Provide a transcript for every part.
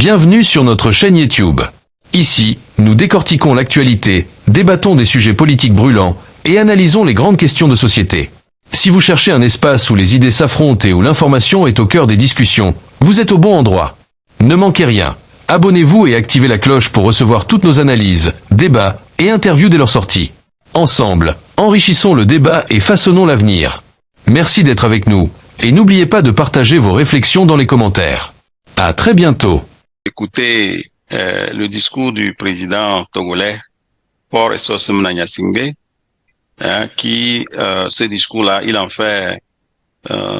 Bienvenue sur notre chaîne YouTube. Ici, nous décortiquons l'actualité, débattons des sujets politiques brûlants et analysons les grandes questions de société. Si vous cherchez un espace où les idées s'affrontent et où l'information est au cœur des discussions, vous êtes au bon endroit. Ne manquez rien. Abonnez-vous et activez la cloche pour recevoir toutes nos analyses, débats et interviews dès leur sortie. Ensemble, enrichissons le débat et façonnons l'avenir. Merci d'être avec nous et n'oubliez pas de partager vos réflexions dans les commentaires. À très bientôt. Écoutez le discours du président togolais Faure Essossemna Gnassingbé, qui ce discours-là, il en fait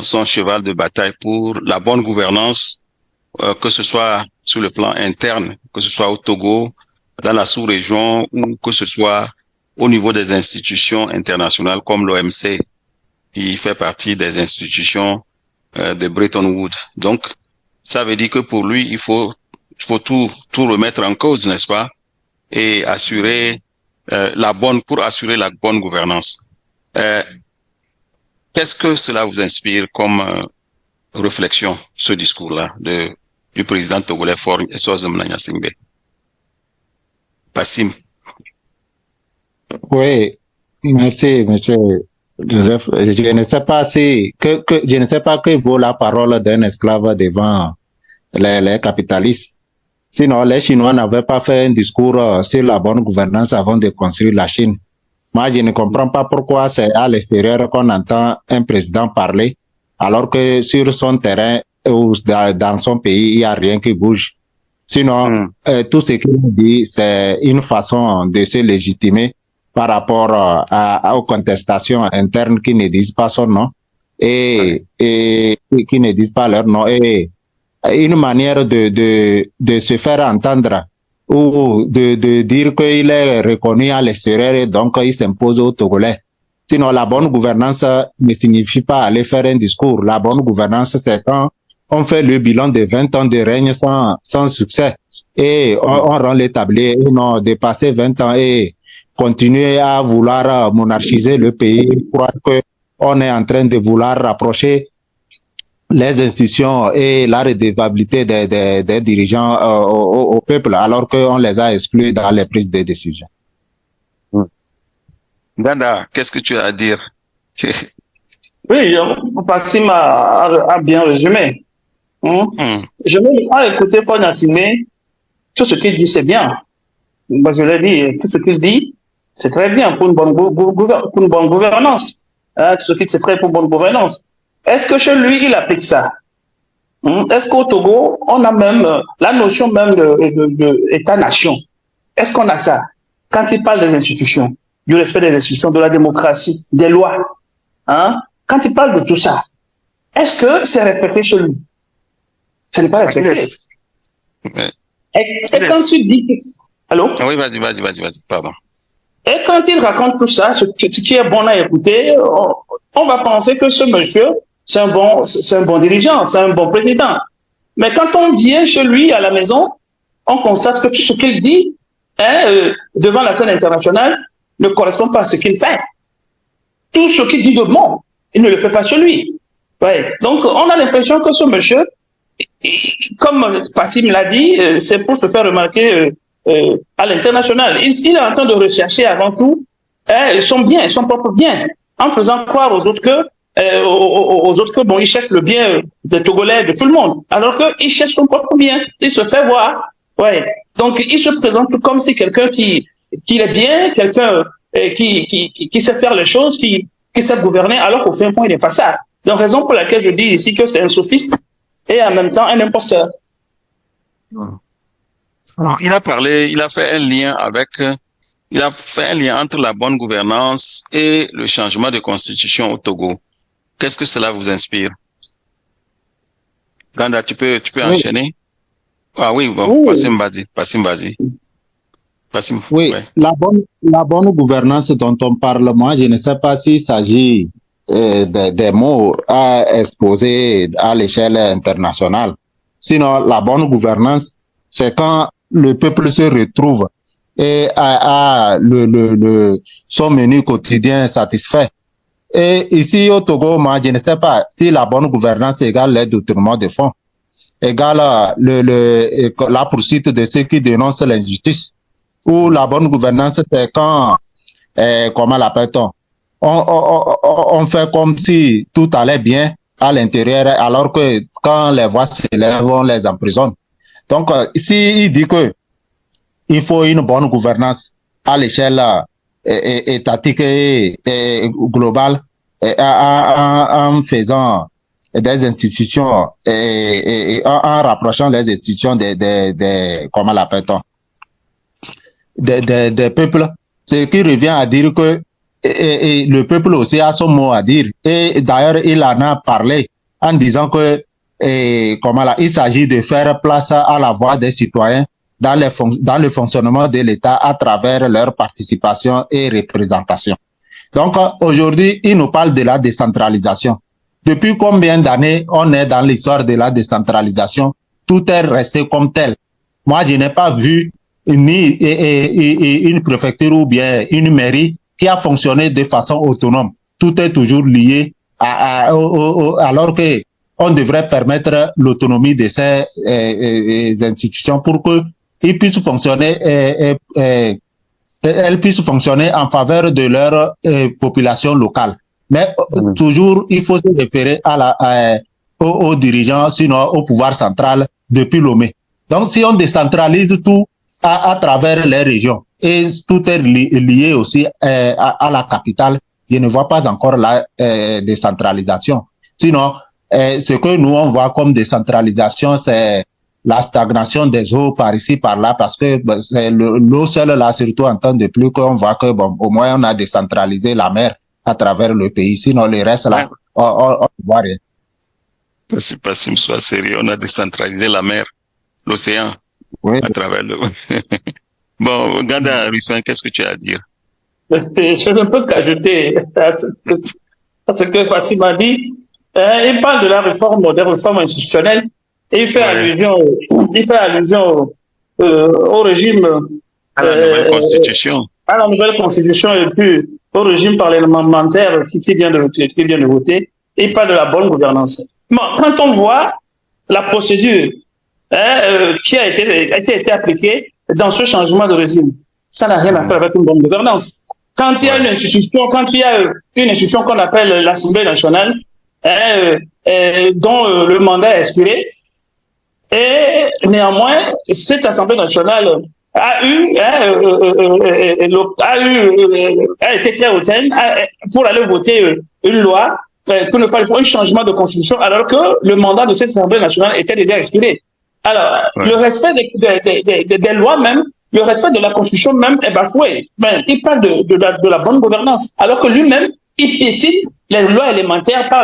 son cheval de bataille pour la bonne gouvernance, que ce soit sur le plan interne, que ce soit au Togo, dans la sous-région, ou que ce soit au niveau des institutions internationales comme l'OMC, qui fait partie des institutions de Bretton Woods. Donc, ça veut dire que pour lui, il faut tout remettre en cause, n'est-ce pas, et assurer pour assurer la bonne gouvernance. Qu'est-ce que cela vous inspire comme réflexion, ce discours-là du président togolais Faure Essossemna Gnassingbé? Passim. Oui, merci, monsieur Joseph. Je ne sais pas je ne sais pas que vaut la parole d'un esclave devant les capitalistes. Sinon, les Chinois n'avaient pas fait un discours sur la bonne gouvernance avant de construire la Chine. Moi, je ne comprends pas pourquoi c'est à l'extérieur qu'on entend un président parler, alors que sur son terrain ou dans son pays, il n'y a rien qui bouge. Sinon, tout ce qu'il dit, c'est une façon de se légitimer par rapport aux contestations internes qui ne disent pas son nom et qui ne disent pas leur nom, et une manière de se faire entendre ou de dire qu'il est reconnu à l'extérieur et donc il s'impose aux Togolais. Sinon, la bonne gouvernance ne signifie pas aller faire un discours. La bonne gouvernance, c'est quand on fait le bilan de 20 ans de règne sans succès et on rend l'établi, et non de passer 20 ans et continuer à vouloir monarchiser le pays, croire qu'on est en train de vouloir rapprocher les institutions et la redevabilité des dirigeants au peuple, alors qu'on les a exclus dans les prises de décision. Dada, qu'est-ce que tu as à dire? Oui, Passim a bien résumé. Je vais écouter Faure Gnassingbé. Tout ce qu'il dit, c'est bien. Moi, je l'ai dit, tout ce qu'il dit, c'est très bien pour une bonne gouvernance. Tout ce qu'il dit, c'est très pour une bonne gouvernance. Est-ce que chez lui, il applique ça? Est-ce qu'au Togo, on a même la notion même de État-nation? Est-ce qu'on a ça? Quand il parle des institutions, du respect des institutions, de la démocratie, des lois, quand il parle de tout ça, est-ce que c'est respecté chez lui? Ce n'est pas respecté. Et quand tu dis... Allô? Oui, vas-y, pardon. Et quand il raconte tout ça, ce qui est bon à écouter, on va penser que ce monsieur, c'est un bon dirigeant, c'est un bon président. Mais quand on vient chez lui à la maison, on constate que tout ce qu'il dit devant la scène internationale ne correspond pas à ce qu'il fait. Tout ce qu'il dit de bon, il ne le fait pas chez lui. Ouais. Donc, on a l'impression que ce monsieur, comme Passim l'a dit, c'est pour se faire remarquer à l'international. Il est en train de rechercher avant tout son bien, son propre bien, en faisant croire aux autres que bon, il cherche le bien des Togolais, de tout le monde, alors qu'il cherche son propre bien. Il se fait voir. Ouais. Donc, il se présente comme si quelqu'un qui est bien, quelqu'un qui sait faire les choses, qui sait gouverner, alors qu'au fin fond, il n'est pas ça. Donc, raison pour laquelle je dis ici que c'est un sophiste et en même temps un imposteur. Alors, il a fait un lien entre la bonne gouvernance et le changement de constitution au Togo. Qu'est-ce que cela vous inspire? Ganda, tu peux enchaîner? Ah oui, bon, Passim, vas-y. Passim, oui, ouais. La bonne gouvernance dont on parle, moi, je ne sais pas s'il s'agit des mots à exposer à l'échelle internationale. Sinon, la bonne gouvernance, c'est quand le peuple se retrouve et a son menu quotidien satisfait. Et ici au Togo, moi, je ne sais pas si la bonne gouvernance égale les détournements de fonds. égale la poursuite de ceux qui dénoncent l'injustice. Ou la bonne gouvernance, c'est quand, comment l'appelle-t-on, on fait comme si tout allait bien à l'intérieur, alors que quand les voix s'élèvent, on les emprisonne. Donc, s'il dit que il faut une bonne gouvernance à l'échelle étatique et globale, en faisant des institutions et en rapprochant les institutions comment l'appelle-t-on, des peuples, ce qui revient à dire que le peuple aussi a son mot à dire. Et d'ailleurs, il en a parlé en disant que il s'agit de faire place à la voix des citoyens dans le fonctionnement de l'État à travers leur participation et représentation. Donc, aujourd'hui, il nous parle de la décentralisation. Depuis combien d'années on est dans l'histoire de la décentralisation? Tout est resté comme tel. Moi, je n'ai pas vu ni une préfecture ou bien une mairie qui a fonctionné de façon autonome. Tout est toujours lié alors que on devrait permettre l'autonomie de ces institutions pour qu'ils puissent fonctionner elles puissent fonctionner en faveur de leur population locale. Mais toujours, il faut se référer aux dirigeants, sinon au pouvoir central depuis Lomé. Donc, si on décentralise tout à travers les régions, et tout est lié aussi à la capitale, je ne vois pas encore la décentralisation. Sinon, ce que nous, on voit comme décentralisation, c'est la stagnation des eaux par ici, par là, parce que c'est l'eau seule, là, surtout en temps de pluie, qu'on voit que, bon, au moins, on a décentralisé la mer à travers le pays. Sinon, le reste, là, on ne voit rien. C'est pas si me soit sérieux. On a décentralisé la mer, l'océan, oui, à travers le... Bon, Ganda Ruffin, qu'est-ce que tu as à dire? Je ne peux qu'ajouter à ce que Fassim a dit. Il parle de la réforme, des réformes institutionnelles. Et il fait allusion au régime. À la nouvelle constitution. À la nouvelle constitution et puis au régime parlementaire qui vient de voter. Et il parle de la bonne gouvernance. Bon, quand on voit la procédure qui a été appliquée dans ce changement de régime, ça n'a rien à faire avec une bonne gouvernance. Quand il y a une institution qu'on appelle l'Assemblée nationale, dont le mandat est expiré, et néanmoins, cette Assemblée nationale a été claire au thème pour aller voter une loi pour un changement de constitution, alors que le mandat de cette Assemblée nationale était déjà expiré. Alors, le respect des lois même, le respect de la constitution même est bafoué. Ben, il parle de la bonne gouvernance, alors que lui-même, il piétine les lois élémentaires par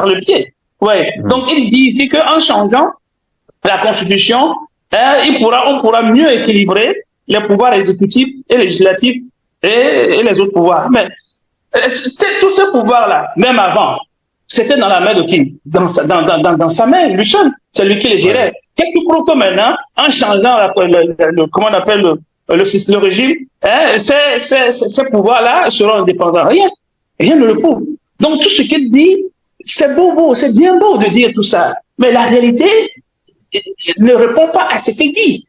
le pied. Ouais. Donc, il dit ici qu'en changeant la Constitution, on pourra mieux équilibrer les pouvoirs exécutifs et législatifs et les autres pouvoirs. Mais tous ces pouvoirs-là, même avant, c'était dans la main de qui? Dans sa main, lui seul. C'est lui qui les gérait. Qu'est-ce qui prouve que maintenant, en changeant comment on appelle le régime, ces pouvoirs-là seront indépendants? Rien ne le prouve. Donc tout ce qu'il dit, c'est beau, c'est bien beau de dire tout ça. Mais la réalité ne répond pas à ce qu'il dit.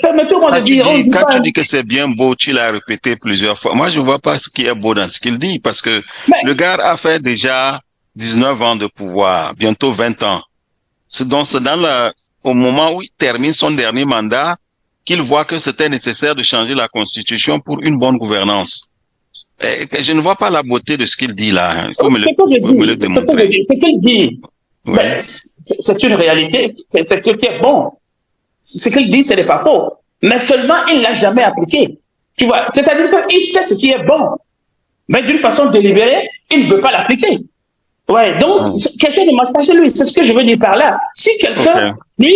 Permettez-moi de dire... Quand tu dis que c'est bien beau, tu l'as répété plusieurs fois. Moi, je ne vois pas ce qui est beau dans ce qu'il dit, parce que le gars a fait déjà 19 ans de pouvoir, bientôt 20 ans. C'est au moment où il termine son dernier mandat qu'il voit que c'était nécessaire de changer la Constitution pour une bonne gouvernance. Et je ne vois pas la beauté de ce qu'il dit là. Il faut me le démontrer. Ce qu'il dit, c'est une réalité, c'est ce qui est bon. Ce qu'il dit, ce n'est pas faux. Mais seulement, il ne l'a jamais appliqué. Tu vois, c'est-à-dire qu'il sait ce qui est bon. Mais d'une façon délibérée, il ne veut pas l'appliquer. Ouais, donc, quelque chose ne marche pas chez lui. C'est ce que je veux dire par là. Si quelqu'un, lui,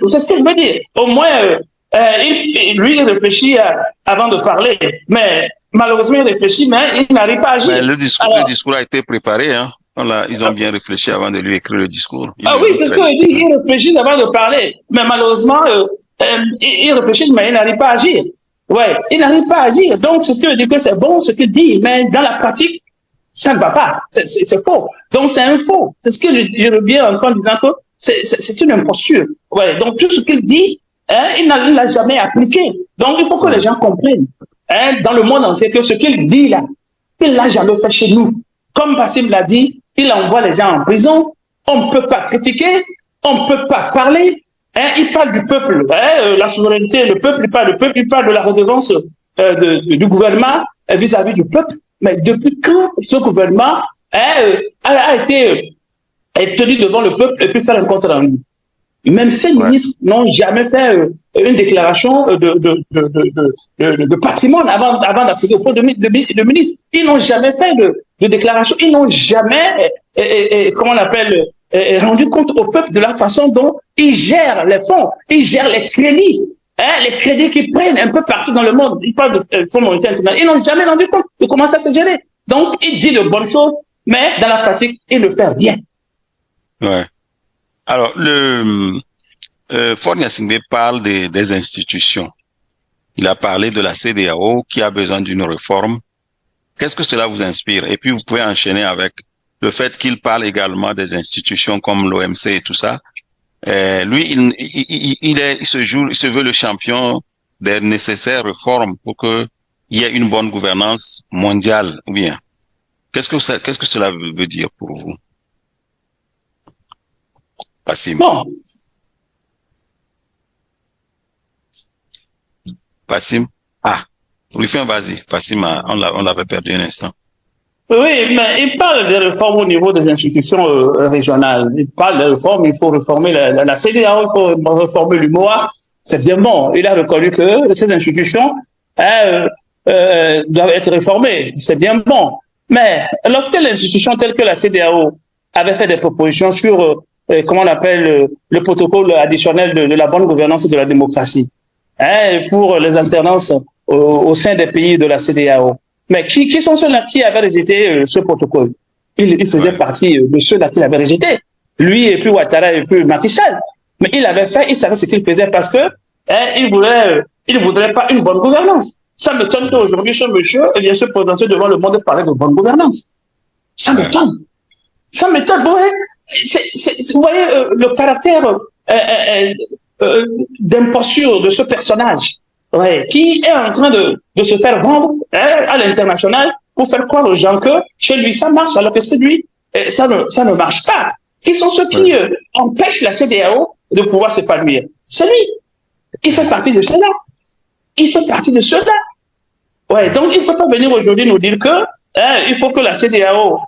c'est ce que je veux dire. Au moins, il réfléchit avant de parler. Mais malheureusement, il réfléchit, mais il n'arrive pas à agir. Mais le discours a été préparé, hein. Ils ont bien réfléchi avant de lui écrire le discours. Oui, c'est ce que je dis. Ils réfléchissent avant de parler. Mais malheureusement, ils réfléchissent, mais ils n'arrivent pas à agir. Ouais, ils n'arrivent pas à agir. Donc, c'est ce que je dis que c'est bon, ce qu'il dit. Mais dans la pratique, ça ne va pas. C'est faux. Donc, c'est un faux. C'est ce que je reviens encore en disant que c'est une imposture. Ouais, donc tout ce qu'il dit, il ne l'a jamais appliqué. Donc il faut que les gens comprennent, dans le monde entier, que ce qu'il dit là, il ne l'a jamais fait chez nous. Comme Bassim l'a dit, il envoie les gens en prison, on ne peut pas critiquer, on ne peut pas parler. Il parle du peuple, la souveraineté, le peuple, il parle de la redevance du gouvernement vis-à-vis du peuple. Mais depuis quand ce gouvernement a été tenu devant le peuple et puis faire un compte rendu? Même ces ministres n'ont jamais fait une déclaration de patrimoine avant d'accéder au poste de ministre. Ils n'ont jamais fait de déclaration. Ils n'ont jamais, comment on appelle, rendu compte au peuple de la façon dont ils gèrent les fonds, ils gèrent les crédits. Les crédits qu'ils prennent un peu partout dans le monde. Ils parlent de Fonds monétaire international. Ils n'ont jamais rendu compte de comment ça se gérer. Donc, il dit de bonnes choses, mais dans la pratique, il ne fait rien. Ouais. Alors, Faure Gnassingbé parle des institutions. Il a parlé de la CEDEAO qui a besoin d'une réforme. Qu'est-ce que cela vous inspire? Et puis, vous pouvez enchaîner avec le fait qu'il parle également des institutions comme l'OMC et tout ça. Lui, il se veut le champion des nécessaires réformes pour que il y ait une bonne gouvernance mondiale. Ou bien, qu'est-ce que cela veut dire pour vous? Bassim. Bon. Bassim. Ah, Rufin, vas-y. Bassim, on l'avait perdu un instant. Oui, mais il parle des réformes au niveau des institutions régionales. Il parle des réformes, il faut réformer la CEDEAO, il faut réformer l'UMOA. C'est bien bon. Il a reconnu que ces institutions doivent être réformées. C'est bien bon. Mais lorsque l'institution telle que la CEDEAO avait fait des propositions sur, comment on appelle, le protocole additionnel de la bonne gouvernance et de la démocratie, pour les alternances au sein des pays de la CEDEAO, mais qui sont ceux-là qui avaient rejeté ce protocole? Il faisait partie de ceux-là qui l'avaient rejeté. Lui et puis Ouattara et puis Macky Sall. Mais il savait ce qu'il faisait parce que il voudrait pas une bonne gouvernance. Ça m'étonne qu'aujourd'hui ce monsieur vient se présenter devant le monde et parler de bonne gouvernance. Ça m'étonne. Ça m'étonne. Vous voyez le caractère d'imposture de ce personnage. Qui est en train de se faire vendre à l'international pour faire croire aux gens que chez lui ça marche, alors que chez lui ça ne marche pas. Qui sont ceux qui empêchent la CEDEAO de pouvoir s'épanouir? C'est lui. Il fait partie de cela. Il fait partie de cela. Ouais, donc il ne peut pas venir aujourd'hui nous dire que il faut que la CEDEAO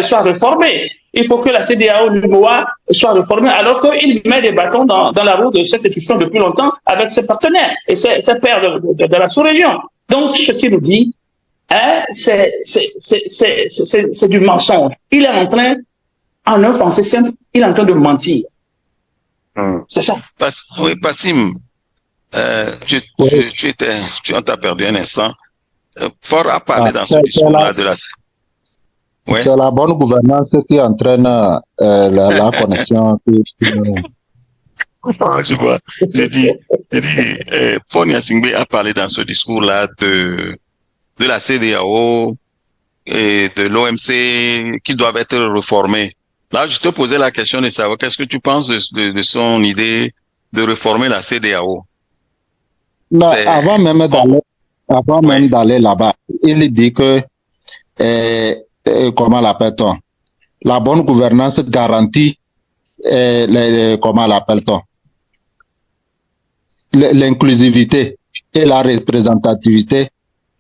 soit réformée. Il faut que la CEDEAO, l'UMOA, soit réformée, alors qu'il met des bâtons dans la roue de cette institution depuis longtemps avec ses partenaires et ses pairs de la sous-région. Donc, ce qu'il nous dit, c'est du mensonge. Il est en train, en un français simple, il est en train de mentir. C'est ça. Oui, Bassim, on t'a perdu un instant. Faure a parlé dans ce discours-là de la... Ouais. C'est la bonne gouvernance qui entraîne la connexion. Je vois. J'ai dit, Faure Gnassingbé a parlé dans ce discours-là de la CEDEAO et de l'OMC qui doivent être réformés. Là, je te posais la question de savoir qu'est-ce que tu penses de son idée de réformer la CEDEAO? Non, avant même d'aller là-bas, il dit que comment l'appelle-t-on? La bonne gouvernance garantit, comment l'appelle-t-on? L'inclusivité et la représentativité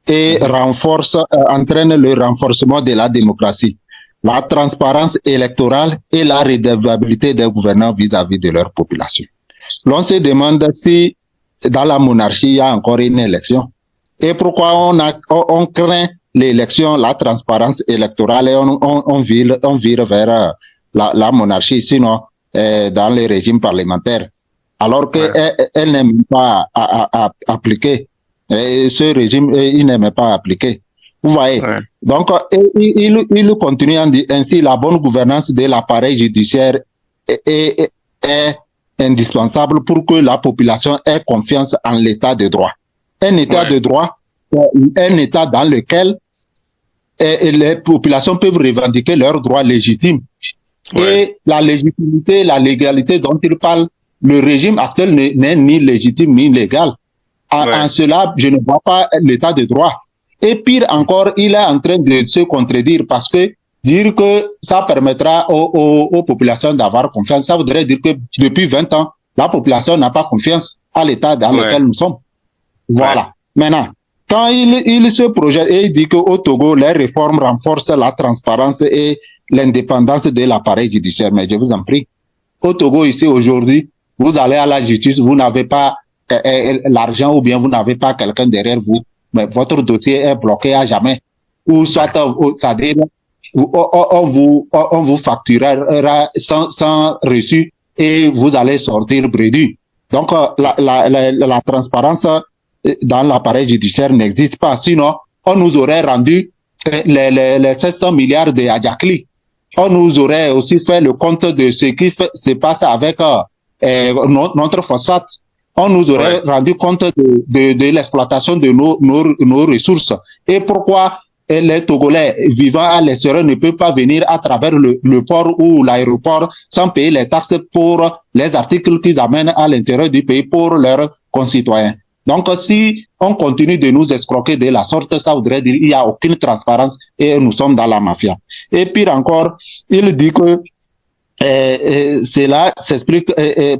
et entraîne le renforcement de la démocratie, la transparence électorale et la redevabilité des gouvernants vis-à-vis de leur population. L'on se demande si dans la monarchie il y a encore une élection et pourquoi on craint l'élection, la transparence électorale et on vire vers la monarchie, sinon dans le régime parlementaire, alors qu'elle n'aime pas appliquer. Et ce régime, il n'aime pas appliquer. Vous voyez. Donc, il continue en disant ainsi, la bonne gouvernance de l'appareil judiciaire est indispensable pour que la population ait confiance en l'état de droit. Un état de droit, un état dans lequel les populations peuvent revendiquer leurs droits légitimes Ouais. Et la légitimité, la légalité dont il parle, le régime actuel n'est ni légitime ni légal. Ouais. En cela, je ne vois pas l'état de droit. Et pire encore, il est en train de se contredire parce que dire que ça permettra aux populations d'avoir confiance, ça voudrait dire que depuis 20 ans, la population n'a pas confiance à l'état dans Ouais. lequel nous sommes. Ouais. Voilà. Maintenant, quand il se projette et il dit qu'au Togo, les réformes renforcent la transparence et l'indépendance de l'appareil judiciaire, mais je vous en prie, au Togo, ici, aujourd'hui, vous allez à la justice, vous n'avez pas l'argent ou bien vous n'avez pas quelqu'un derrière vous, mais votre dossier est bloqué à jamais. Ou soit, c'est-à-dire, on vous facturera sans reçu et vous allez sortir brédu. Donc, la transparence dans l'appareil judiciaire n'existe pas. Sinon, on nous aurait rendu les 700 milliards de Adjakli. On nous aurait aussi fait le compte de ce qui se passe avec notre phosphate. On nous aurait rendu compte de l'exploitation de nos ressources. Et pourquoi les Togolais vivant à l'extérieur ne peuvent pas venir à travers le port ou l'aéroport sans payer les taxes pour les articles qu'ils amènent à l'intérieur du pays pour leurs concitoyens. Donc, si on continue de nous escroquer de la sorte, ça voudrait dire qu'il n'y a aucune transparence et nous sommes dans la mafia. Et pire encore, il dit que cela s'explique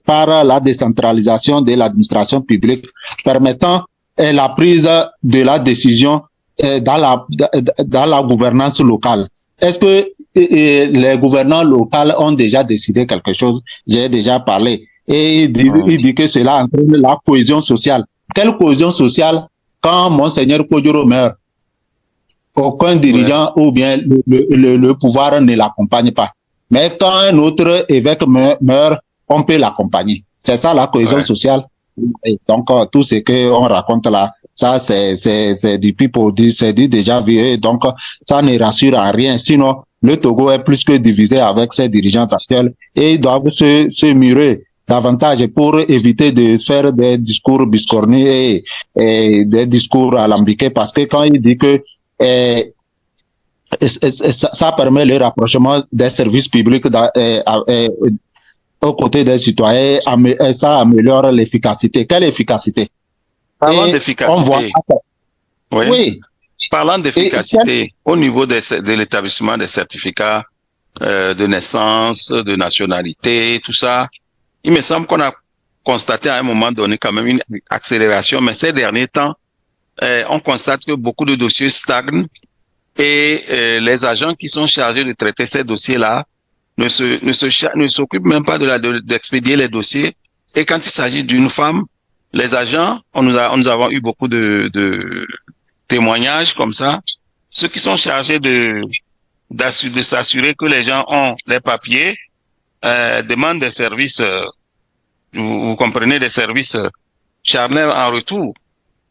par la décentralisation de l'administration publique, permettant la prise de la décision dans la gouvernance locale. Est-ce que les gouvernants locaux ont déjà décidé quelque chose? J'ai déjà parlé. Et il dit que cela entraîne la cohésion sociale. Quelle cohésion sociale quand Monseigneur Kodjoro meurt? Aucun dirigeant ou bien le pouvoir ne l'accompagne pas. Mais quand un autre évêque meurt, on peut l'accompagner. C'est ça la cohésion sociale. Et donc, tout ce qu'on raconte là, ça, c'est du pipeau, c'est dit déjà vieux. Donc, ça ne rassure en rien. Sinon, le Togo est plus que divisé avec ses dirigeants actuels et ils doivent se murer davantage pour éviter de faire des discours biscornus et des discours alambiqués parce que quand il dit que ça permet le rapprochement des services publics aux côtés des citoyens, ça améliore l'efficacité. Quelle efficacité? Parlant d'efficacité, oui. Parlant d'efficacité, au niveau de l'établissement des certificats de naissance, de nationalité, tout ça, il me semble qu'on a constaté à un moment donné quand même une accélération, mais ces derniers temps, on constate que beaucoup de dossiers stagnent et les agents qui sont chargés de traiter ces dossiers-là ne s'occupent même pas d'expédier les dossiers. Et quand il s'agit d'une femme, les agents, nous avons eu beaucoup de témoignages comme ça. Ceux qui sont chargés de s'assurer que les gens ont les papiers demandent des services, vous comprenez, des services charnels en retour.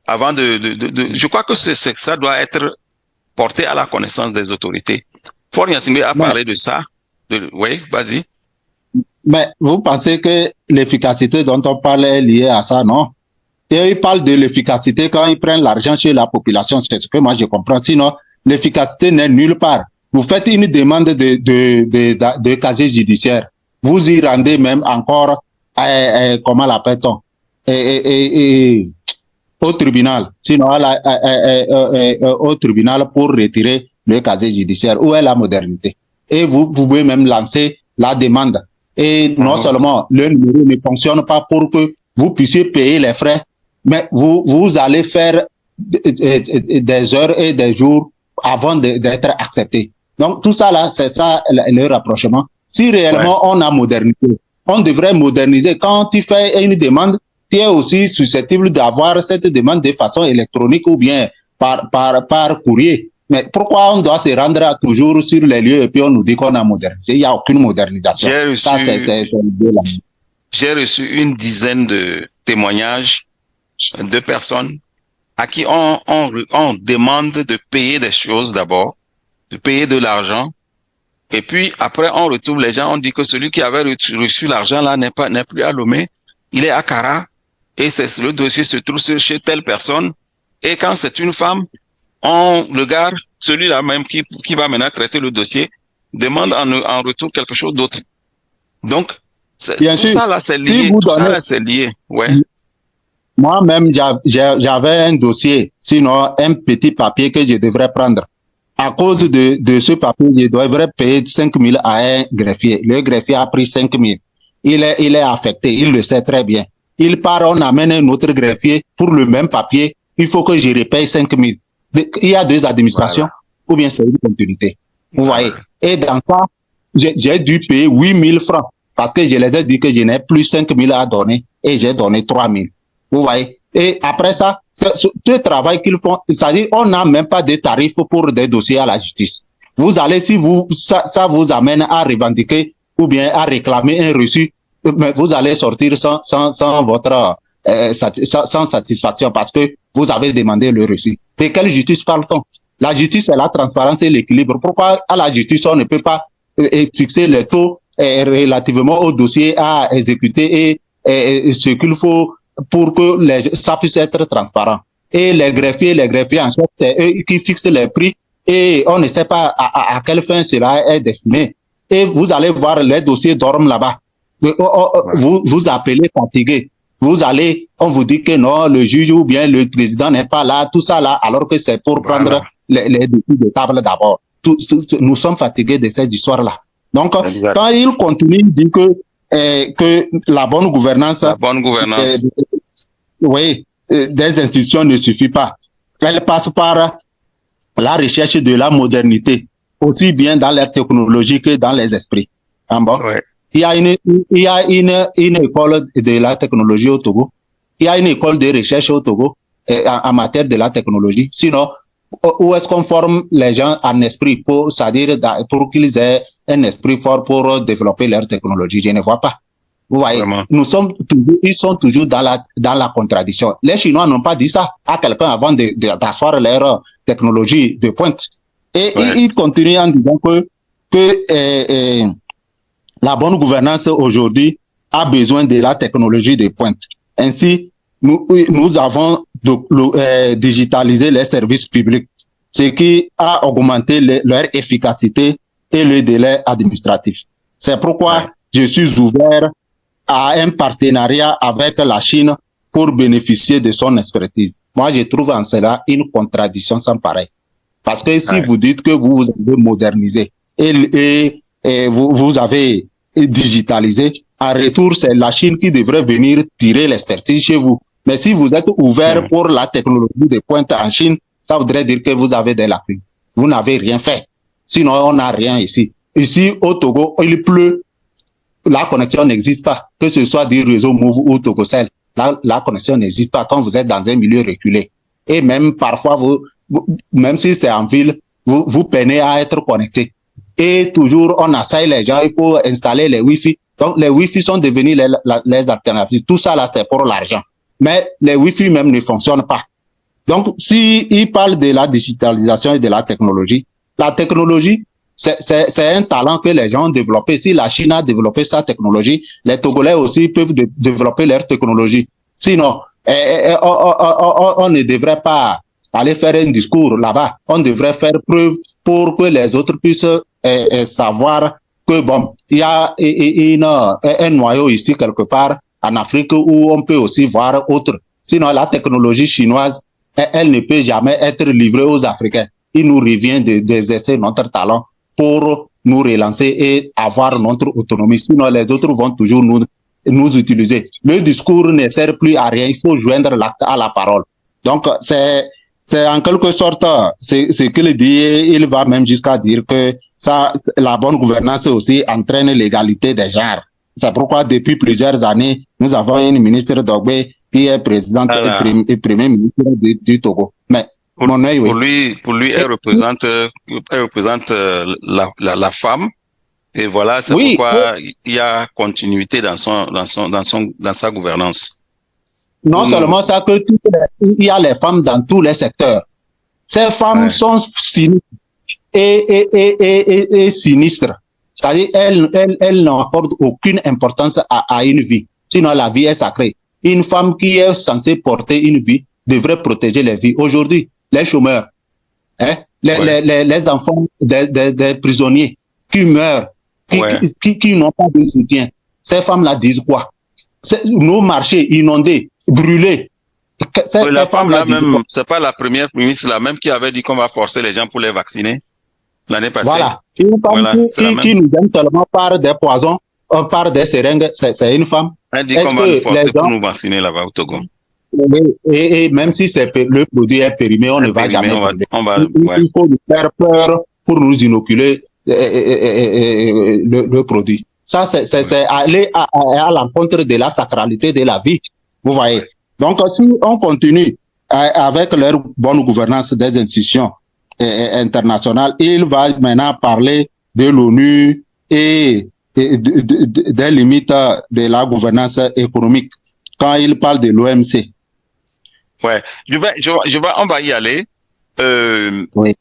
Avant je crois que ça doit être porté à la connaissance des autorités. Fort Gnassingbé a parlé de ça. Oui, vas-y. Mais vous pensez que l'efficacité dont on parle est liée à ça, non? Et ils parlent de l'efficacité quand ils prennent l'argent chez la population, c'est ce que moi je comprends. Sinon, l'efficacité n'est nulle part. Vous faites une demande de casier judiciaire. Vous y rendez même encore, comment l'appelle-t-on, au tribunal. Sinon, au tribunal pour retirer le casier judiciaire. Où est la modernité? Et vous pouvez même lancer la demande. Et non seulement le numéro ne fonctionne pas pour que vous puissiez payer les frais, mais vous allez faire des heures et des jours avant d'être accepté. Donc tout ça là, c'est ça le rapprochement. Si réellement on a modernisé, on devrait moderniser. Quand tu fais une demande, tu es aussi susceptible d'avoir cette demande de façon électronique ou bien par courrier. Mais pourquoi on doit se rendre toujours sur les lieux et puis on nous dit qu'on a modernisé? Il n'y a aucune modernisation. J'ai reçu une dizaine de témoignages de personnes à qui on demande de payer des choses d'abord, de payer de l'argent, et puis après on retrouve les gens, on dit que celui qui avait reçu l'argent là n'est plus à Lomé, il est à Kara, et le dossier se trouve chez telle personne, et quand c'est une femme, on regarde celui-là même qui va maintenant traiter le dossier, demande en retour quelque chose d'autre. Donc, Bien tout sûr, ça là, c'est lié. si vous Tout ça donnez, là, c'est lié. Ouais. moi-même, j'avais un dossier, sinon un petit papier que je devrais prendre. À cause de ce papier, je devrais payer 5 000 à un greffier. Le greffier a pris 5 000. Il est affecté, il le sait très bien. Il part, on amène un autre greffier pour le même papier. Il faut que je repaye 5 000. Il y a deux administrations, Voilà. ou bien c'est une continuité. Vous Voilà. voyez. Et dans ça, j'ai dû payer 8 000 francs parce que je les ai dit que je n'ai plus 5 000 à donner et j'ai donné 3 000. Vous voyez. Et après ça, ce travail qu'ils font, c'est-à-dire on n'a même pas de tarifs pour des dossiers à la justice. Vous allez, si ça vous amène à revendiquer ou bien à réclamer un reçu, mais vous allez sortir sans votre sans satisfaction parce que vous avez demandé le reçu. De quelle justice parle-t-on? La justice, c'est la transparence et l'équilibre. Pourquoi à la justice, on ne peut pas fixer les taux relativement au dossier à exécuter et ce qu'il faut pour que ça puisse être transparent. Et les greffiers en chef, c'est eux qui fixent les prix et on ne sait pas à quelle fin cela est destiné. Et vous allez voir, les dossiers dorment là-bas. Vous appelez fatigué. Vous allez, on vous dit que non, le juge ou bien le président n'est pas là, tout ça là, alors que c'est pour prendre les dossiers de table d'abord. Nous sommes fatigués de ces histoires-là. Donc, quand il continue de dire que la bonne gouvernance, oui, des institutions ne suffit pas. Elle passe par la recherche de la modernité, aussi bien dans les technologies que dans les esprits. Bon? Ouais. Il y a une école de la technologie au Togo. Il y a une école de recherche au Togo en matière de la technologie. Sinon, où est-ce qu'on forme les gens en esprit c'est-à-dire pour qu'ils aient un esprit fort pour développer leur technologie? Je ne vois pas. Vous voyez, ils sont toujours dans la contradiction. Les Chinois n'ont pas dit ça à quelqu'un avant d'asseoir leur technologie de pointe. Et ils continuent en disant que la bonne gouvernance aujourd'hui a besoin de la technologie de pointe. Ainsi, nous avons digitalisé les services publics, ce qui a augmenté leur efficacité et le délai administratif. C'est pourquoi je suis ouvert à un partenariat avec la Chine pour bénéficier de son expertise. Moi, je trouve en cela une contradiction sans pareil. Parce que si vous dites que vous avez modernisé et vous avez digitalisé, en retour, c'est la Chine qui devrait venir tirer l'expertise chez vous. Mais si vous êtes ouvert pour la technologie de pointe en Chine, ça voudrait dire que vous avez des lacunes. Vous n'avez rien fait. Sinon, on n'a rien ici. Ici, au Togo, il pleut. La connexion n'existe pas, que ce soit du réseau Move ou Togocell. La connexion n'existe pas quand vous êtes dans un milieu reculé. Et même parfois, même si c'est en ville, vous peinez à être connecté. Et toujours, on assaille les gens, il faut installer les Wi-Fi. Donc, les Wi-Fi sont devenus les alternatives. Tout ça, là, c'est pour l'argent. Mais les Wi-Fi même ne fonctionnent pas. Donc, s'il parle de la digitalisation et de la technologie, c'est un talent que les gens ont développé. Si la Chine a développé sa technologie, les Togolais aussi peuvent développer leur technologie. Sinon, on ne devrait pas aller faire un discours là-bas. On devrait faire preuve pour que les autres puissent savoir que bon, il y a un noyau ici quelque part en Afrique où on peut aussi voir autre. Sinon, la technologie chinoise, elle ne peut jamais être livrée aux Africains. Il nous revient d'exercer notre talent pour nous relancer et avoir notre autonomie. Sinon, les autres vont toujours nous utiliser. Le discours ne sert plus à rien. Il faut joindre l'acte à la parole. Donc, c'est en quelque sorte ce qu'il dit. Il va même jusqu'à dire que la bonne gouvernance aussi entraîne l'égalité des genres. C'est pourquoi depuis plusieurs années, nous avons une ministre Dogbe qui est présidente et premier ministre du Togo. Mais pour lui, elle représente la femme. Et voilà, c'est pourquoi il y a continuité dans sa gouvernance. Non seulement ça, il y a les femmes dans tous les secteurs. Ces femmes sont sinistres et sinistres. C'est-à-dire, elles n'accordent aucune importance à une vie. Sinon, la vie est sacrée. Une femme qui est censée porter une vie devrait protéger les vies. Aujourd'hui, les chômeurs, les enfants des prisonniers, qui meurent, qui n'ont pas de soutien. Ces femmes-là disent quoi? Nos marchés inondés, brûlés. La femme là même, c'est pas la première ministre là même qui avait dit qu'on va forcer les gens pour les vacciner l'année passée. Voilà. Une femme qui nous donne seulement par des poisons, par des seringues, c'est une femme. Elle dit qu'on va nous forcer pour nous vacciner là-bas au Togo. Et même si le produit est périmé, on ne va jamais. Il faut nous faire peur pour nous inoculer le produit. Ça, c'est aller à l'encontre de la sacralité de la vie. Vous voyez. Donc, si on continue avec leur bonne gouvernance des institutions internationales, il va maintenant parler de l'ONU et des limites de la gouvernance économique quand il parle de l'OMC. Ouais, on va y aller. Oui.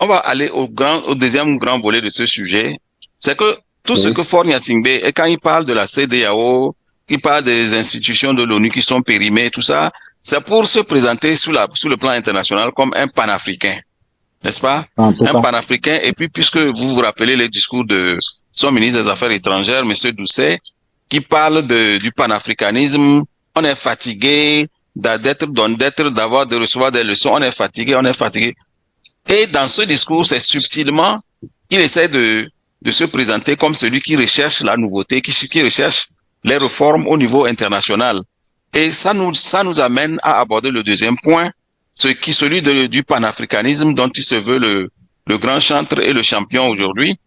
On va aller au deuxième grand volet de ce sujet. C'est que tout ce que Faure Gnassingbé, et quand il parle de la CEDEAO, il parle des institutions de l'ONU qui sont périmées, tout ça, c'est pour se présenter sur le plan international comme un panafricain. N'est-ce pas? Un panafricain. Et puis, puisque vous vous rappelez les discours de son ministre des Affaires étrangères, M. Doucet, qui parle du panafricanisme, on est fatigué de recevoir des leçons, on est fatigué. Et dans ce discours, c'est subtilement qu'il essaie de se présenter comme celui qui recherche la nouveauté, qui recherche les réformes au niveau international. Et ça nous amène à aborder le deuxième point, celui du panafricanisme dont il se veut le grand chantre et le champion aujourd'hui.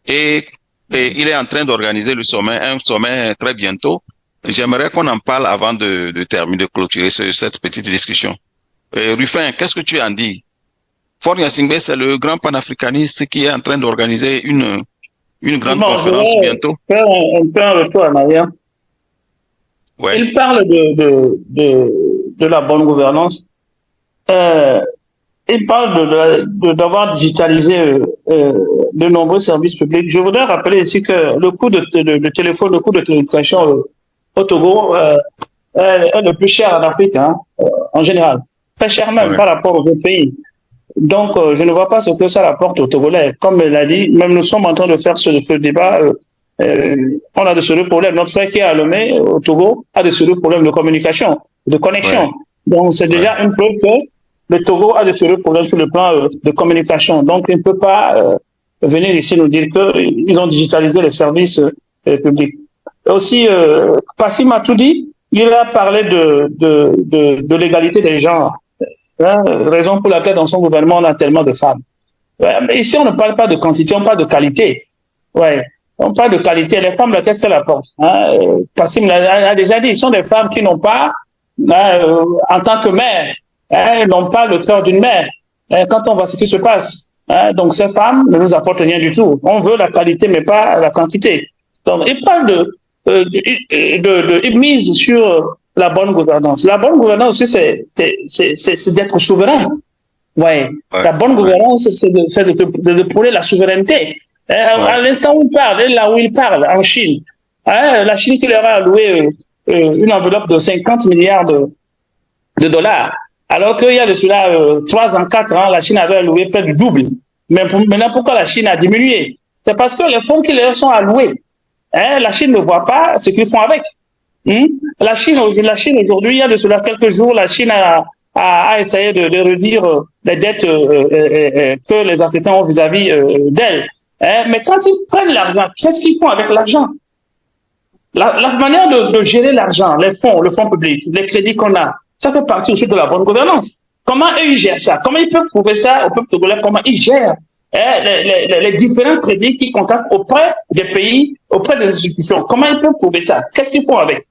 Et il est en train d'organiser un sommet très bientôt. J'aimerais qu'on en parle avant de clôturer cette petite discussion. Rufin, qu'est-ce que tu en dis? Faure Gnassingbé, c'est le grand panafricaniste qui est en train d'organiser une grande conférence bientôt. Faire un peu un retour en arrière. Ouais. Il parle de la bonne gouvernance. Il parle d'avoir digitalisé de nombreux services publics. Je voudrais rappeler ici que le coût de téléphone, le coût de télécommunication au Togo est le plus cher en Afrique, en général. Très cher même par rapport aux autres pays. Donc, je ne vois pas ce que ça rapporte aux Togolais. Comme elle l'a dit, même nous sommes en train de faire ce débat. On a de sérieux problèmes. Notre frère qui est à Lomé, au Togo, a de sérieux problèmes de communication, de connexion. Ouais. Donc, c'est déjà une preuve que le Togo a de sérieux problèmes sur le plan de communication. Donc, il ne peut pas venir ici nous dire qu'ils ont digitalisé les services publics. Et aussi, Passim a tout dit. Il a parlé de l'égalité des genres. Raison pour laquelle dans son gouvernement on a tellement de femmes. Mais ici on ne parle pas de quantité, on parle de qualité. Ouais, on parle de qualité. Les femmes, qu'est-ce qu'elles apportent? Passim a déjà dit, ils sont des femmes qui n'ont pas, en tant que mère, n'ont pas le cœur d'une mère. Quand on voit ce qui se passe, donc ces femmes ne nous apportent rien du tout. On veut la qualité, mais pas la quantité. Donc il parle il mise sur la bonne gouvernance. La bonne gouvernance aussi, c'est d'être souverain. Ouais. La bonne gouvernance, c'est de prôner la souveraineté. À l'instant où il parle, là où il parle, en Chine, la Chine qui leur a alloué une enveloppe de 50 milliards de dollars, alors qu'il y a de cela 3 ans, 4 ans, la Chine avait alloué près du double. Mais maintenant, pourquoi la Chine a diminué? C'est parce que les fonds qui leur sont alloués, la Chine ne voit pas ce qu'ils font avec. La Chine aujourd'hui, il y a de cela quelques jours, la Chine a essayé de réduire les dettes que les Africains ont vis-à-vis d'elle. Mais quand ils prennent l'argent, qu'est-ce qu'ils font avec l'argent? La manière de gérer l'argent, le fonds public, les crédits qu'on a, ça fait partie aussi de la bonne gouvernance. Comment eux, ils gèrent ça? Comment ils peuvent prouver ça au peuple togolais? Comment ils gèrent les différents crédits qu'ils contactent auprès des pays, auprès des institutions? Comment ils peuvent prouver ça? Qu'est-ce qu'ils font avec?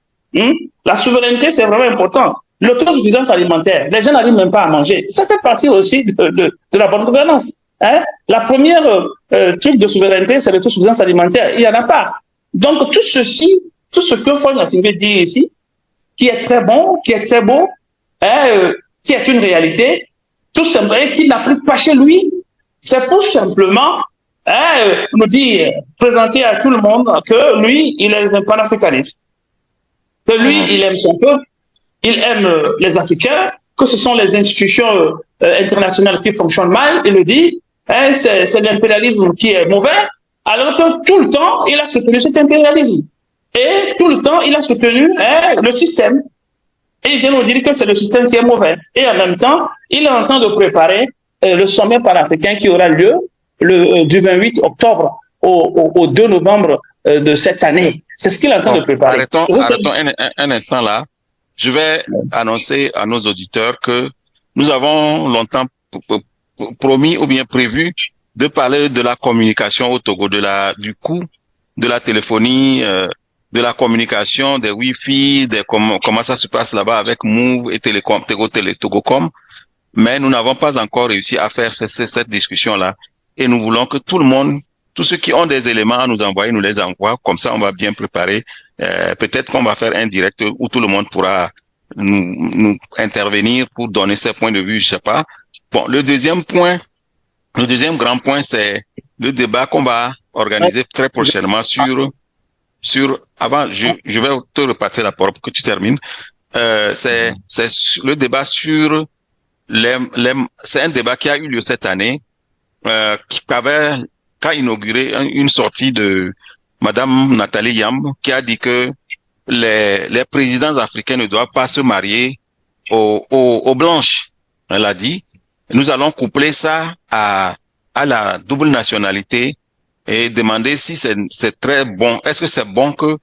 La souveraineté, c'est vraiment important. L'autosuffisance alimentaire, les gens n'arrivent même pas à manger. Ça fait partie aussi de la bonne gouvernance. La première truc de souveraineté, c'est l'autosuffisance alimentaire. Il n'y en a pas. Donc, tout ce que Faure Gnassingbé dit ici, qui est très bon, qui est très beau, qui est une réalité, tout simplement, qui n'applique pas chez lui, c'est pour simplement nous dire, présenter à tout le monde que lui, il est un panafricaniste. Que lui, il aime son peuple, il aime les Africains, que ce sont les institutions internationales qui fonctionnent mal, il le dit, c'est l'impérialisme qui est mauvais, alors que tout le temps, il a soutenu cet impérialisme. Et tout le temps, il a soutenu le système. Et il vient nous dire que c'est le système qui est mauvais. Et en même temps, il est en train de préparer le sommet panafricain qui aura lieu du 28 octobre au 2 novembre de cette année. C'est ce qu'il est en train de préparer. Arrêtons un instant là. Je vais annoncer à nos auditeurs que nous avons longtemps promis ou bien prévu de parler de la communication au Togo, du coût de la téléphonie, de la communication, des Wi-Fi, comment ça se passe là-bas avec Move et Togocom. Mais nous n'avons pas encore réussi à faire cette discussion-là. Et nous voulons que tout le monde, tous ceux qui ont des éléments à nous envoyer, nous les envoient. Comme ça, on va bien préparer. Peut-être qu'on va faire un direct où tout le monde pourra nous intervenir pour donner ses points de vue, je sais pas. Bon, le deuxième grand point, c'est le débat qu'on va organiser très prochainement avant, je vais te repartir la parole pour que tu termines. C'est le débat sur c'est un débat qui a eu lieu cette année, qui a inauguré une sortie de Madame Nathalie Yamb, qui a dit que les présidents africains ne doivent pas se marier aux blanches. Elle a dit, nous allons coupler ça à la double nationalité et demander si c'est très bon. Est-ce que c'est bon que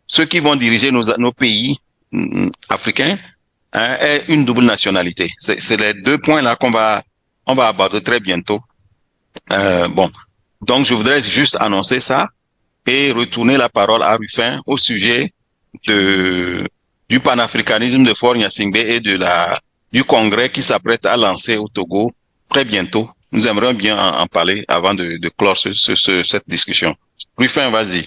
ceux qui vont diriger nos pays africains aient une double nationalité? C'est les deux points là on va aborder très bientôt. Bon, donc je voudrais juste annoncer ça et retourner la parole à Rufin au sujet du panafricanisme de Faure Gnassingbé et du congrès qui s'apprête à lancer au Togo très bientôt. Nous aimerions bien en parler avant de clore cette discussion. Rufin, vas-y.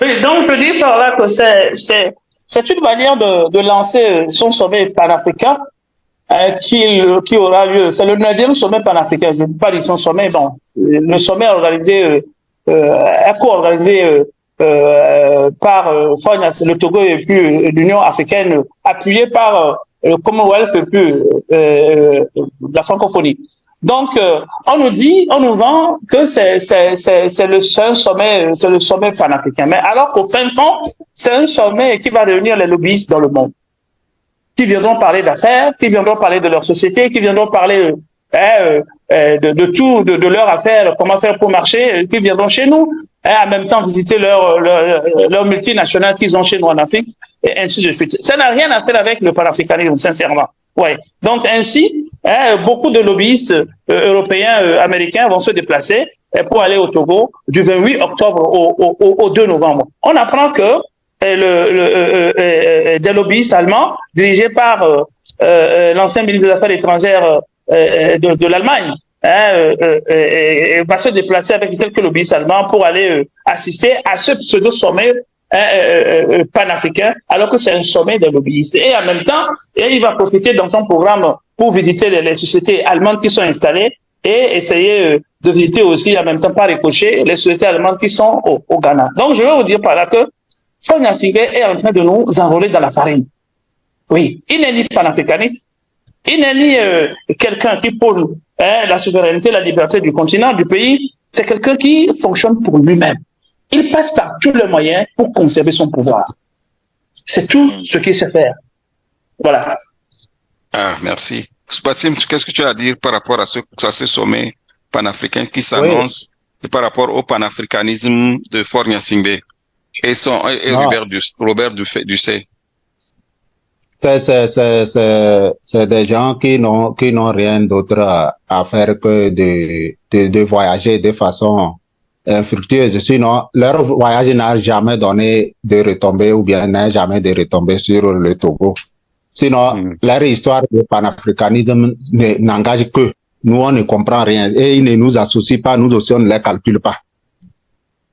Oui, donc je dis par là que c'est une manière de lancer son sommet panafricain qui aura lieu. C'est le 9e sommet panafricain. Je ne veux pas dire son sommet, bon. Le sommet organisé, co-organisé par le Togo et puis l'Union africaine, appuyé par le Commonwealth et puis la francophonie. Donc, on nous vend que c'est le sommet panafricain. Mais alors qu'au fin fond, c'est un sommet qui va réunir les lobbyistes dans le monde, qui viendront parler d'affaires, qui viendront parler de leur société, qui viendront parler de tout, de leurs affaires, comment faire pour marcher, qui viendront chez nous, en même temps visiter leur multinationales qu'ils ont chez nous en Afrique, et ainsi de suite. Ça n'a rien à faire avec le panafricanisme, sincèrement. Ouais. Donc ainsi, beaucoup de lobbyistes européens, américains vont se déplacer pour aller au Togo du 28 octobre au 2 novembre. On apprend que des lobbyistes allemands dirigés par l'ancien ministre des Affaires étrangères de l'Allemagne va se déplacer avec quelques lobbyistes allemands pour aller assister à ce pseudo-sommet panafricain, alors que c'est un sommet de lobbyistes. Et en même temps, il va profiter dans son programme pour visiter les sociétés allemandes qui sont installées et essayer de visiter aussi en même temps par ricochet les sociétés allemandes qui sont au Ghana. Donc je vais vous dire par là que Faure Gnassingbé est en train de nous enrôler dans la farine. Oui, il n'est ni panafricaniste, il n'est ni quelqu'un qui prône la souveraineté, la liberté du continent, du pays. C'est quelqu'un qui fonctionne pour lui-même. Il passe par tous les moyens pour conserver son pouvoir. C'est tout ce qu'il sait faire. Voilà. Ah, merci. Spatim, qu'est-ce que tu as à dire par rapport à ce sommet panafricain qui s'annonce et par rapport au panafricanisme de Faure Gnassingbé et Robert Dussey? C'est des gens qui n'ont rien d'autre à faire que de voyager de façon infructueuse. Sinon, leur voyage n'a jamais donné de retombées ou bien n'a jamais de retombées sur le Togo. Sinon, leur histoire de panafricanisme n'engage que nous, on ne comprend rien et ils ne nous associent pas, nous aussi on ne les calcule pas.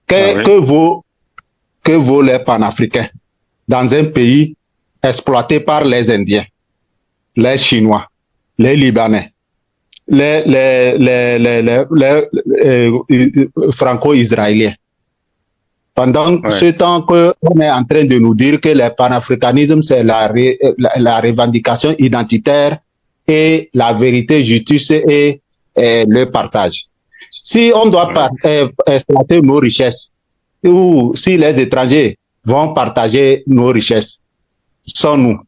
Que vaut les panafricains dans un pays exploité par les Indiens, les Chinois, les Libanais, les franco-israéliens. Pendant ce temps qu'on est en train de nous dire que le panafricanisme, c'est la revendication identitaire et la vérité, justice et le partage. Si on doit exploiter nos richesses, ou si les étrangers vont partager nos richesses sans nous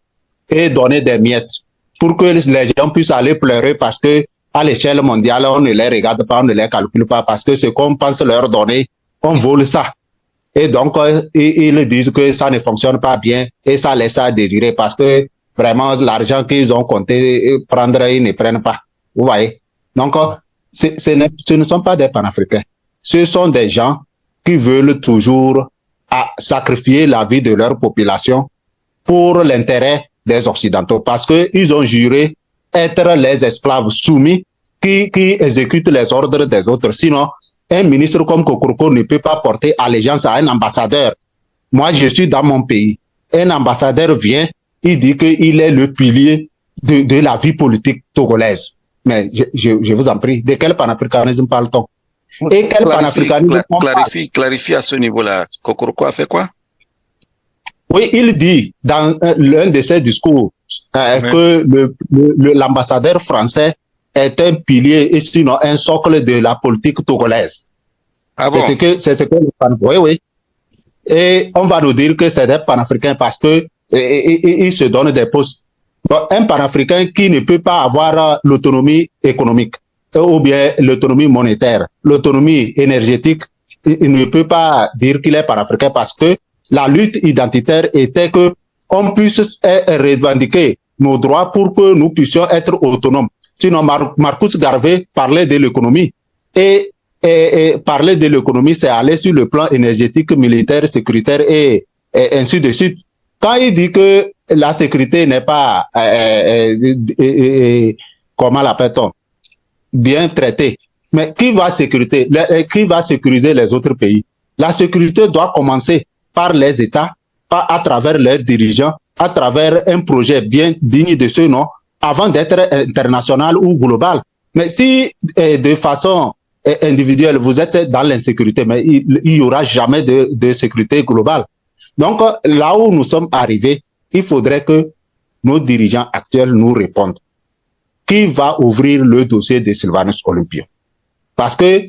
et donner des miettes pour que les gens puissent aller pleurer parce que à l'échelle mondiale, on ne les regarde pas, on ne les calcule pas parce que ce qu'on pense leur donner, on vole ça. Et donc, ils disent que ça ne fonctionne pas bien et ça laisse à désirer parce que vraiment, l'argent qu'ils ont compté prendre, ils ne prennent pas. Vous voyez? Donc, ce ne sont pas des panafricains. Ce sont des gens qui veulent toujours sacrifier la vie de leur population pour l'intérêt des Occidentaux parce qu'ils ont juré être les esclaves soumis qui exécutent les ordres des autres. Sinon, un ministre comme Kokoroko ne peut pas porter allégeance à un ambassadeur. Moi, je suis dans mon pays. Un ambassadeur vient, il dit qu'il est le pilier de la vie politique togolaise. Mais je vous en prie, de quel panafricanisme parle-t-on? Et quel panafricanisme clarifie à ce niveau-là. Kokoroko a fait quoi? Oui, il dit dans l'un de ses discours que l'ambassadeur français est un pilier et sinon un socle de la politique togolaise. Ah bon? C'est ce que oui, oui. Et on va nous dire que c'est des panafricains parce que ils se donnent des postes. Donc, un panafricain qui ne peut pas avoir l'autonomie économique ou bien l'autonomie monétaire, l'autonomie énergétique, il ne peut pas dire qu'il est panafricain parce que la lutte identitaire était que on puisse revendiquer nos droits pour que nous puissions être autonomes. Sinon, Marcus Garvey parlait de l'économie et parler de l'économie, c'est aller sur le plan énergétique, militaire, sécuritaire et ainsi de suite. Quand il dit que la sécurité n'est pas, comment l'appelle-t-on, bien traitée, mais qui va sécuriser les autres pays? La sécurité doit commencer par les États, à travers leurs dirigeants, à travers un projet bien digne de ce nom, avant d'être international ou global. Mais si de façon individuelle, vous êtes dans l'insécurité, mais il n'y aura jamais de sécurité globale. Donc, là où nous sommes arrivés, il faudrait que nos dirigeants actuels nous répondent. Qui va ouvrir le dossier de Sylvanus Olympio? Parce que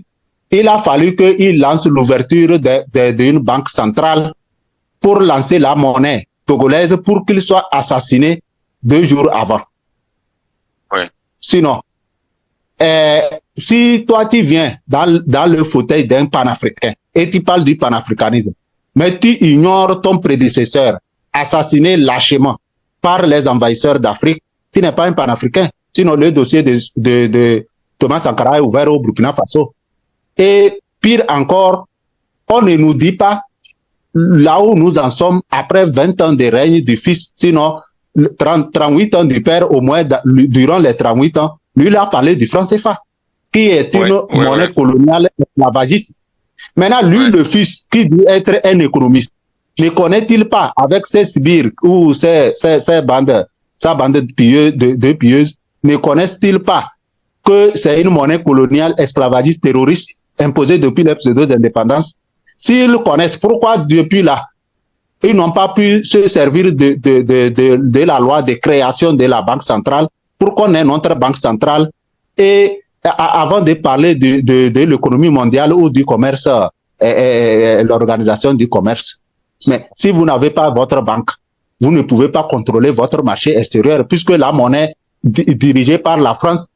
il a fallu qu'il lance l'ouverture d'une banque centrale pour lancer la monnaie togolaise pour qu'il soit assassiné 2 jours avant. Ouais. Sinon, si toi tu viens dans le fauteuil d'un panafricain et tu parles du panafricanisme, mais tu ignores ton prédécesseur assassiné lâchement par les envahisseurs d'Afrique, tu n'es pas un panafricain. Sinon, le dossier de Thomas Sankara est ouvert au Burkina Faso. Et pire encore, on ne nous dit pas là où nous en sommes après 20 ans de règne du fils, sinon 38 ans du père, au moins durant les 38 ans, lui il a parlé du franc CFA, qui est une monnaie coloniale esclavagiste. Maintenant, lui, le fils, qui dit être un économiste, ne connaît-il pas, avec ses sbires ou sa bande de pilleuses, ne connaissent-ils pas que c'est une monnaie coloniale esclavagiste terroriste imposée depuis les pseudo-indépendances? S'ils connaissent, pourquoi depuis là, ils n'ont pas pu se servir de la loi de création de la Banque centrale pour qu'on ait notre Banque centrale et avant de parler de l'économie mondiale ou du commerce, l'organisation du commerce. Mais si vous n'avez pas votre banque, vous ne pouvez pas contrôler votre marché extérieur puisque la monnaie dirigée par la France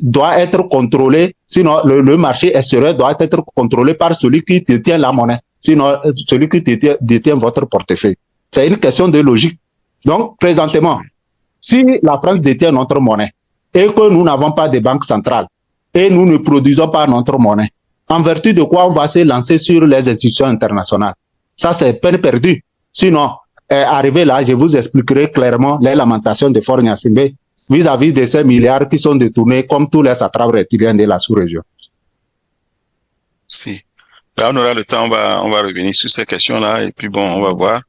doit être contrôlée, sinon le marché extérieur doit être contrôlé par celui qui détient la monnaie, sinon celui qui détient votre portefeuille. C'est une question de logique. Donc, présentement, si la France détient notre monnaie et que nous n'avons pas de banque centrale et nous ne produisons pas notre monnaie, en vertu de quoi on va se lancer sur les institutions internationales? Ça, c'est peine perdue. Sinon, arrivé là, je vous expliquerai clairement les lamentations de Faure Gnassingbé vis-à-vis de ces milliards qui sont détournés comme tous les satrapes reptiliens de la sous-région. Si. Là, on aura le temps, on va revenir sur ces questions-là et puis bon, on va voir.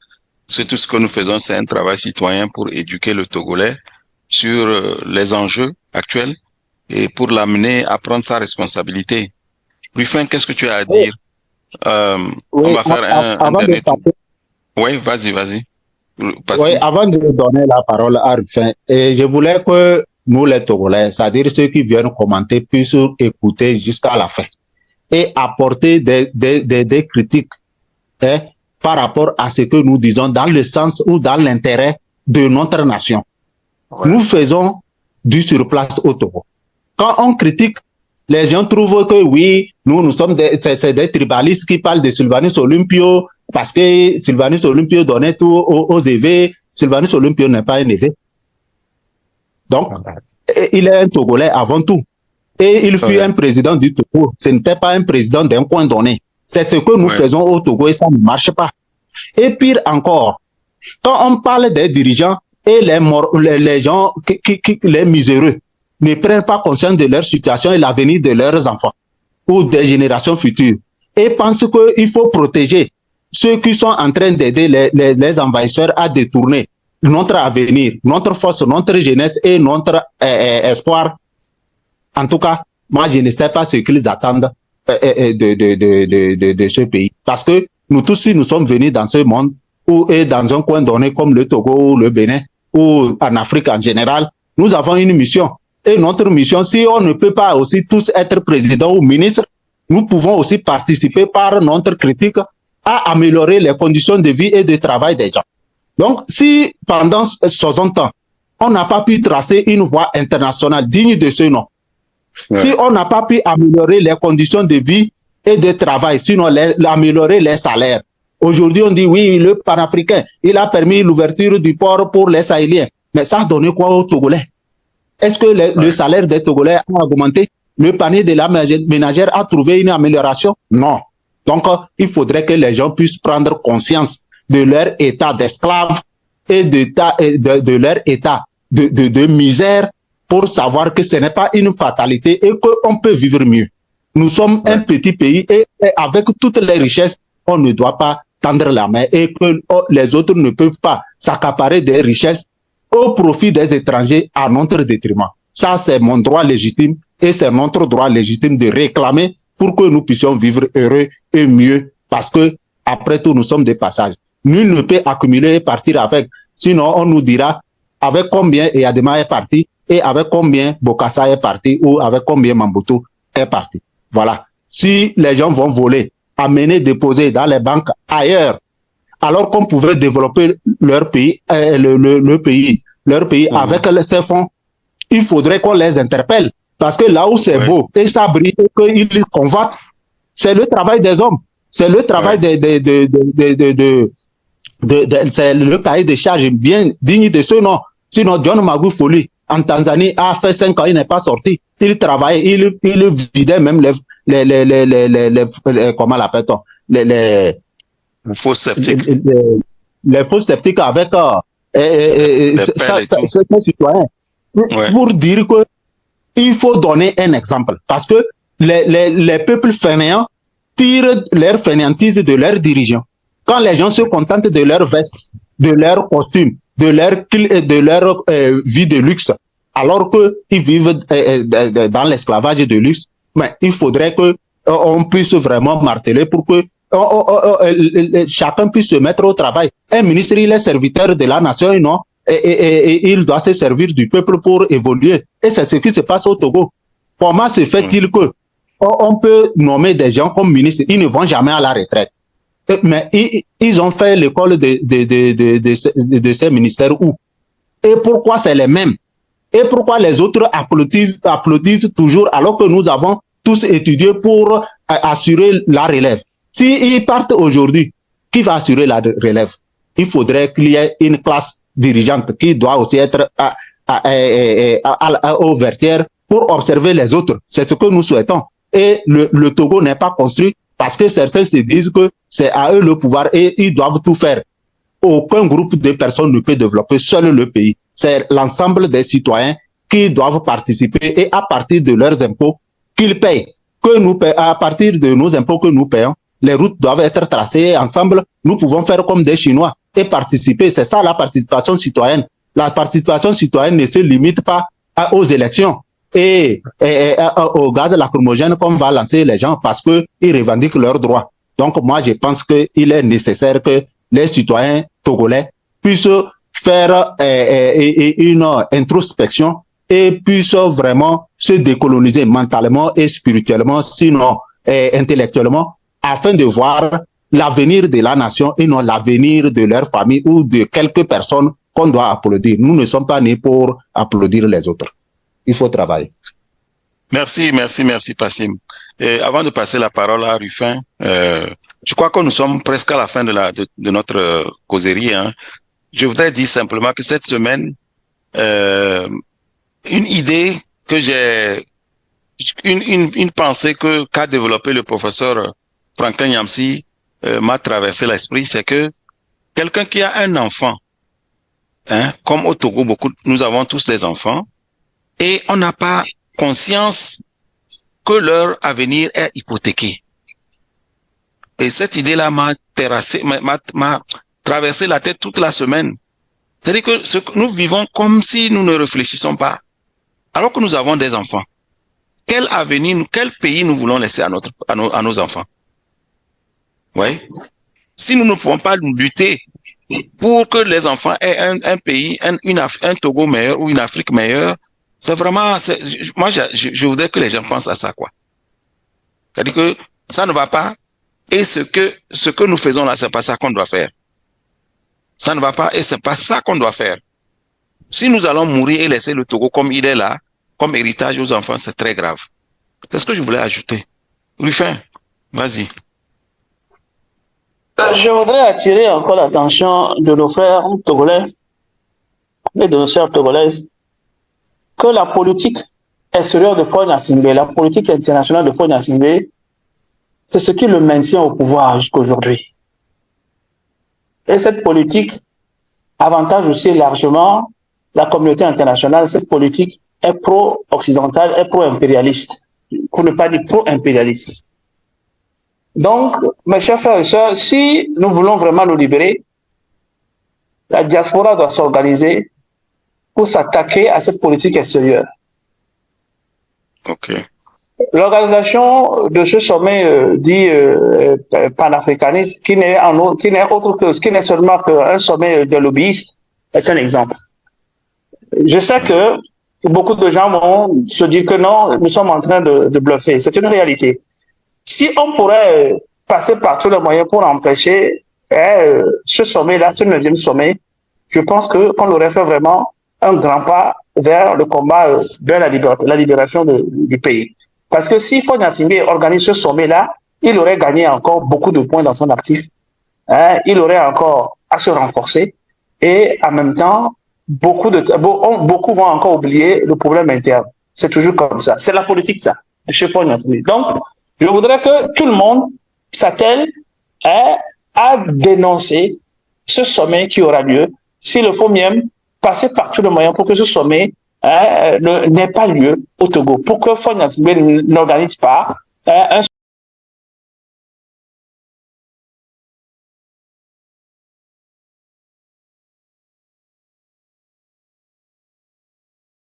C'est tout ce que nous faisons, c'est un travail citoyen pour éduquer le Togolais sur les enjeux actuels et pour l'amener à prendre sa responsabilité. Rufin, qu'est-ce que tu as à dire? On va faire un dernier tour. Oui, vas-y. Oui, avant de donner la parole à Rufin, je voulais que nous les Togolais, c'est-à-dire ceux qui viennent commenter, puissent écouter jusqu'à la fin et apporter des critiques hein, par rapport à ce que nous disons dans le sens ou dans l'intérêt de notre nation. Ouais. Nous faisons du surplace au Togo. Quand on critique, les gens trouvent que oui, nous sommes c'est des tribalistes qui parlent de Sylvanus Olympio parce que Sylvanus Olympio donnait tout aux évêques. Sylvanus Olympio n'est pas un évêque. Donc, il est un Togolais avant tout. Et il fut un président du Togo. Ce n'était pas un président d'un coin donné. C'est ce que nous faisons au Togo et ça ne marche pas. Et pire encore, quand on parle des dirigeants et les gens, les miséreux, ne prennent pas conscience de leur situation et l'avenir de leurs enfants ou des générations futures et pensent qu'il faut protéger ceux qui sont en train d'aider les envahisseurs à détourner notre avenir, notre force, notre jeunesse et notre espoir. En tout cas, moi, je ne sais pas ce qu'ils attendent de ce pays. Parce que nous tous, si nous sommes venus dans ce monde et dans un coin donné comme le Togo ou le Bénin ou en Afrique en général, nous avons une mission. Et notre mission, si on ne peut pas aussi tous être président ou ministre, nous pouvons aussi participer par notre critique à améliorer les conditions de vie et de travail des gens. Donc, si pendant 60 ans, on n'a pas pu tracer une voie internationale digne de ce nom, si on n'a pas pu améliorer les conditions de vie et de travail, sinon améliorer les salaires. Aujourd'hui, on dit oui, le panafricain, il a permis l'ouverture du port pour les Sahéliens. Mais ça a donné quoi aux Togolais? Est-ce que le salaire des Togolais a augmenté? Le panier de la ménagère a trouvé une amélioration? Non. Donc, il faudrait que les gens puissent prendre conscience de leur état d'esclave et de leur état de misère pour savoir que ce n'est pas une fatalité et qu'on peut vivre mieux. Nous sommes un petit pays et avec toutes les richesses, on ne doit pas tendre la main et que les autres ne peuvent pas s'accaparer des richesses au profit des étrangers à notre détriment. Ça, c'est mon droit légitime et c'est notre droit légitime de réclamer pour que nous puissions vivre heureux et mieux parce que, après tout, nous sommes des passages. Nul ne peut accumuler et partir avec. Sinon, on nous dira avec combien Eyadema est parti et avec combien Bokassa est parti ou avec combien Mambutu est parti. Voilà. Si les gens vont voler, amener, déposer dans les banques ailleurs, alors qu'on pouvait développer leur pays, leur pays avec ces fonds, il faudrait qu'on les interpelle. Parce que là où c'est beau et ça brille et qu'ils convoitent, c'est le travail des hommes. C'est le travail c'est le cahier de charges bien digne de ce nom. Sinon, John Magufuli, en Tanzanie, a fait 5 ans, il n'est pas sorti. Il travaillait, il vidait même comment l'appelle-t-on? Les faux sceptiques. Les faux sceptiques avec certains citoyens. Pour dire que il faut donner un exemple. Parce que les peuples fainéants tirent leur fainéantise de leurs dirigeants. Quand les gens se contentent de leur veste, de leur costume, de leur vie de luxe, alors qu'ils vivent dans l'esclavage de luxe, mais il faudrait que on puisse vraiment marteler pour que chacun puisse se mettre au travail. Un ministre, il est serviteur de la nation, non? Et il doit se servir du peuple pour évoluer. Et c'est ce qui se passe au Togo. Comment se fait-il que on peut nommer des gens comme ministres, ils ne vont jamais à la retraite? Mais ils ont fait l'école de ces ministères où? Et pourquoi c'est les mêmes? Et pourquoi les autres applaudissent toujours alors que nous avons tous étudié pour assurer la relève? S'ils partent aujourd'hui, qui va assurer la relève? Il faudrait qu'il y ait une classe dirigeante qui doit aussi être au vertière pour observer les autres. C'est ce que nous souhaitons. Et le Togo n'est pas construit parce que certains se disent que c'est à eux le pouvoir et ils doivent tout faire. Aucun groupe de personnes ne peut développer seul le pays. C'est l'ensemble des citoyens qui doivent participer et à partir de leurs impôts qu'ils payent, à partir de nos impôts que nous payons, les routes doivent être tracées ensemble. Nous pouvons faire comme des Chinois et participer. C'est ça la participation citoyenne. La participation citoyenne ne se limite pas aux élections et au gaz lacrymogène qu'on va lancer les gens parce qu'ils revendiquent leurs droits. Donc moi je pense qu'il est nécessaire que les citoyens togolais puissent faire une introspection et puissent vraiment se décoloniser mentalement et spirituellement, sinon intellectuellement, afin de voir l'avenir de la nation et non l'avenir de leur famille ou de quelques personnes qu'on doit applaudir. Nous ne sommes pas nés pour applaudir les autres. Il faut travailler. Merci, Passim. Et avant de passer la parole à Rufin, je crois que nous sommes presque à la fin de notre causerie. Hein. Je voudrais dire simplement que cette semaine, une idée que j'ai, une pensée qu'a développé le professeur Franklin Nyamsi m'a traversé l'esprit, c'est que quelqu'un qui a un enfant, hein, comme au Togo, nous avons tous des enfants, et on n'a pas conscience que leur avenir est hypothéqué. Et cette idée-là m'a traversé la tête toute la semaine. C'est-à-dire que nous vivons comme si nous ne réfléchissons pas, alors que nous avons des enfants. Quel avenir, quel pays nous voulons laisser à nos enfants? Oui. Si nous ne pouvons pas lutter pour que les enfants aient un pays, un Togo meilleur ou une Afrique meilleure, c'est vraiment, moi, je voudrais que les gens pensent à ça, quoi. C'est-à-dire que ça ne va pas, et ce que nous faisons là, c'est pas ça qu'on doit faire. Ça ne va pas, et c'est pas ça qu'on doit faire. Si nous allons mourir et laisser le Togo comme il est là, comme héritage aux enfants, c'est très grave. C'est ce que je voulais ajouter. Rufin, vas-y. Je voudrais attirer encore l'attention de nos frères togolais et de nos sœurs togolaises que la politique extérieure de Faure Gnassingbé, la politique internationale de Faure Gnassingbé, c'est ce qui le maintient au pouvoir jusqu'à aujourd'hui. Et cette politique avantage aussi largement la communauté internationale. Cette politique est pro-occidentale, est pro-impérialiste, pour ne pas dire pro-impérialiste. Donc, mes chers frères et sœurs, si nous voulons vraiment nous libérer, la diaspora doit s'organiser pour s'attaquer à cette politique extérieure. Ok. L'organisation de ce sommet dit panafricaniste, qui n'est seulement qu'un sommet de lobbyistes, est un exemple. Je sais que beaucoup de gens vont se dire que non, nous sommes en train de bluffer. C'est une réalité. Si on pourrait passer par tous les moyens pour empêcher ce sommet-là, ce 9e sommet, je pense qu'on aurait fait vraiment un grand pas vers le combat, vers la libération du pays. Parce que si Faure Gnassingbé organise ce sommet-là, il aurait gagné encore beaucoup de points dans son actif. Hein, il aurait encore à se renforcer. Et en même temps, beaucoup vont encore oublier le problème interne. C'est toujours comme ça. C'est la politique, ça, chez Faure Gnassingbé. Donc, je voudrais que tout le monde s'attelle à dénoncer ce sommet qui aura lieu. S'il le faut même, passer par tous les moyens pour que ce sommet n'ait pas lieu au Togo, pour que Faure Gnassingbé n'organise pas un